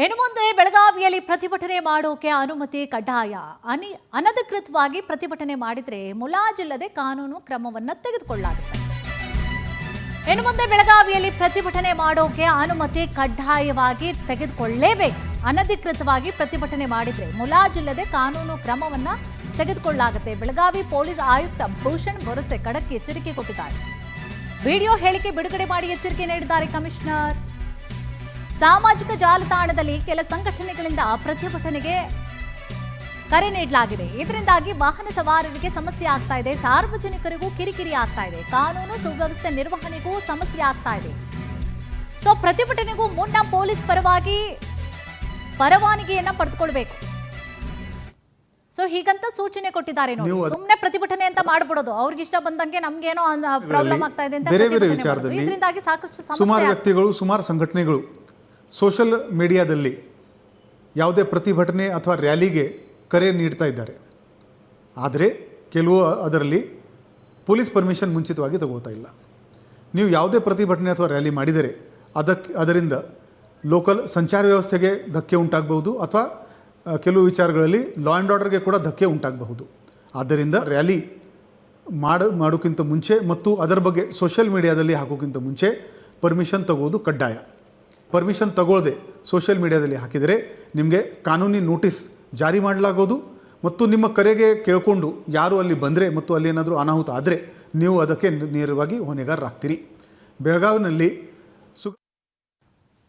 ಇನ್ನು ಮುಂದೆ ಬೆಳಗಾವಿಯಲ್ಲಿ ಪ್ರತಿಭಟನೆ ಮಾಡೋಕೆ ಅನುಮತಿ ಕಡ್ಡಾಯ. ಅನಧಿಕೃತವಾಗಿ ಪ್ರತಿಭಟನೆ ಮಾಡಿದ್ರೆ ಮುಲಾಜಿಲ್ಲದೆ ಕಾನೂನು ಕ್ರಮವನ್ನು ತೆಗೆದುಕೊಳ್ಳಲಾಗುತ್ತೆ. ಇನ್ನು ಮುಂದೆ ಬೆಳಗಾವಿಯಲ್ಲಿ ಪ್ರತಿಭಟನೆ ಮಾಡೋಕೆ ಅನುಮತಿ ಕಡ್ಡಾಯವಾಗಿ ತೆಗೆದುಕೊಳ್ಳಲೇಬೇಕು. ಅನಧಿಕೃತವಾಗಿ ಪ್ರತಿಭಟನೆ ಮಾಡಿದ್ರೆ ಮುಲಾಜಿಲ್ಲದೆ ಕಾನೂನು ಕ್ರಮವನ್ನು ತೆಗೆದುಕೊಳ್ಳಲಾಗುತ್ತೆ. ಬೆಳಗಾವಿ ಪೊಲೀಸ್ ಆಯುಕ್ತ ಭೂಷಣ್ ಭರಸೆ ಖಡಕ್ ಎಚ್ಚರಿಕೆ ಕೊಟ್ಟಿದ್ದಾರೆ. ವಿಡಿಯೋ ಹೇಳಿಕೆ ಬಿಡುಗಡೆ ಮಾಡಿ ಎಚ್ಚರಿಕೆ ನೀಡಿದ್ದಾರೆ ಕಮಿಷನರ್. ಸಾಮಾಜಿಕ ಜಾಲತಾಣದಲ್ಲಿ ಕೆಲ ಸಂಘಟನೆಗಳಿಂದ ಪ್ರತಿಭಟನೆಗೆ ಕರೆ ನೀಡಲಾಗಿದೆ. ಇದರಿಂದಾಗಿ ವಾಹನ ಸವಾರರಿಗೆ ಸಮಸ್ಯೆ ಆಗ್ತಾ ಇದೆ, ಸಾರ್ವಜನಿಕರಿಗೂ ಕಿರಿಕಿರಿ ಆಗ್ತಾ ಇದೆ, ಕಾನೂನು ಸುವ್ಯವಸ್ಥೆ ನಿರ್ವಹಣೆಗೂ ಸಮಸ್ಯೆ ಆಗ್ತಾ ಇದೆ. ಸೊ ಪ್ರತಿಭಟನೆಗೂ ಮುನ್ನ ಪೊಲೀಸ್ ಪರವಾನಗಿಯನ್ನ ಪಡೆದುಕೊಳ್ಬೇಕು. ಸೊ ಹೀಗಂತ ಸೂಚನೆ ಕೊಟ್ಟಿದ್ದಾರೆ. ನೋಡಿ, ಸುಮ್ಮನೆ ಪ್ರತಿಭಟನೆ ಅಂತ ಮಾಡ್ಬಿಡೋದು, ಅವ್ರಿಗೆ ಇಷ್ಟ ಬಂದಂಗೆ ನಮ್ಗೇನೋ ಪ್ರಾಬ್ಲಮ್ ಆಗ್ತಾ ಇದೆ ಅಂತ ಇದರಿಂದಾಗಿ ಸಾಕಷ್ಟು ಸುಮಾರು ವ್ಯಕ್ತಿಗಳು, ಸುಮಾರು ಸಂಘಟನೆಗಳು ಸೋಷಿಯಲ್ ಮೀಡಿಯಾದಲ್ಲಿ ಯಾವುದೇ ಪ್ರತಿಭಟನೆ ಅಥವಾ ರ್ಯಾಲಿಗೆ ಕರೆ ನೀಡ್ತಾ ಇದ್ದಾರೆ. ಆದರೆ ಕೆಲವು ಅದರಲ್ಲಿ ಪೊಲೀಸ್ ಪರ್ಮಿಷನ್ ಮುಂಚಿತವಾಗಿ ತಗೋತಾ ಇಲ್ಲ. ನೀವು ಯಾವುದೇ ಪ್ರತಿಭಟನೆ ಅಥವಾ ರ್ಯಾಲಿ ಮಾಡಿದರೆ ಅದರಿಂದ ಲೋಕಲ್ ಸಂಚಾರ ವ್ಯವಸ್ಥೆಗೆ ಧಕ್ಕೆ ಉಂಟಾಗಬಹುದು ಅಥವಾ ಕೆಲವು ವಿಚಾರಗಳಲ್ಲಿ ಲಾ ಆ್ಯಂಡ್ ಆರ್ಡರ್ಗೆ ಕೂಡ ಧಕ್ಕೆ ಉಂಟಾಗಬಹುದು. ಆದ್ದರಿಂದ ರ್ಯಾಲಿ ಮಾಡೋಕ್ಕಿಂತ ಮುಂಚೆ ಮತ್ತು ಅದರ ಬಗ್ಗೆ ಸೋಷಿಯಲ್ ಮೀಡಿಯಾದಲ್ಲಿ ಹಾಕೋಕ್ಕಿಂತ ಮುಂಚೆ ಪರ್ಮಿಷನ್ ತಗೋದು ಕಡ್ಡಾಯ. ಪರ್ಮಿಷನ್ ತಗೊಳ್ಳದೆ ಸೋಷಿಯಲ್ ಮೀಡಿಯಾದಲ್ಲಿ ಹಾಕಿದರೆ ನಿಮಗೆ ಕಾನೂನಿ ನೋಟಿಸ್ ಜಾರಿ ಮಾಡಲಾಗೋದು ಮತ್ತು ನಿಮ್ಮ ಕರೆಗೆ ಕೇಳಿಕೊಂಡು ಯಾರು ಅಲ್ಲಿ ಬಂದರೆ ಮತ್ತು ಅಲ್ಲಿ ಏನಾದರೂ ಅನಾಹುತ ಆದರೆ ನೀವು ಅದಕ್ಕೆ ನೇರವಾಗಿ ಹೊಣೆಗಾರರಾಗ್ತೀರಿ. ಬೆಳಗಾವಿನಲ್ಲಿ